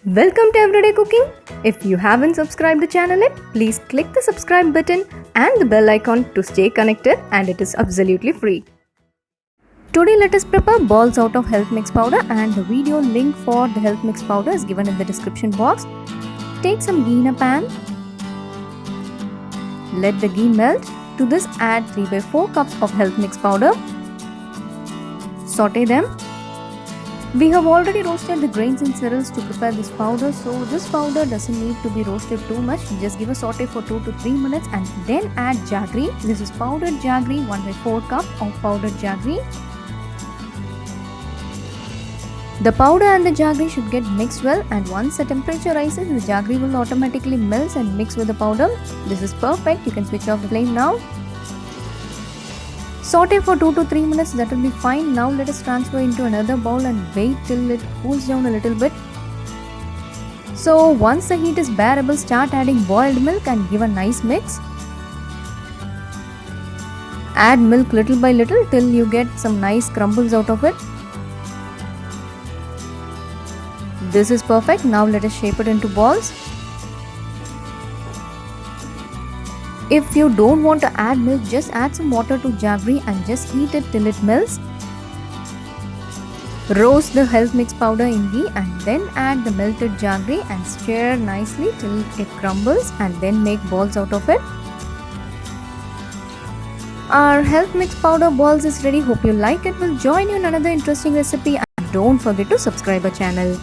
Welcome to Everyday Cooking. If you haven't subscribed the channel yet, please click the subscribe button and the bell icon to stay connected, and it is absolutely free. Today let us prepare balls out of health mix powder, and the video link for the health mix powder is given in the description box. Take some ghee in a pan. Let the ghee melt. To this add 3/4 cups of health mix powder. Saute them. We have already roasted the grains and cereals to prepare this powder, so this powder doesn't need to be roasted too much. Just give a saute for 2 to 3 minutes and then add jaggery. This is powdered jaggery, 1/4 cup of powdered jaggery. The powder and the jaggery should get mixed well, and once the temperature rises, the jaggery will automatically melt and mix with the powder. This is perfect. You can switch off the flame now. Saute for 2 to 3 minutes, that will be fine. Now let us transfer into another bowl and wait till it cools down a little bit. So once the heat is bearable, start adding boiled milk and give a nice mix. Add milk little by little till you get some nice crumbles out of it. This is perfect. Now let us shape it into balls. If you don't want to add milk, just add some water to jaggery and just heat it till it melts. Roast the health mix powder in ghee and then add the melted jaggery and stir nicely till it crumbles, and then make balls out of it. Our health mix powder balls is ready. Hope you like it. We'll join you in another interesting recipe, and don't forget to subscribe our channel.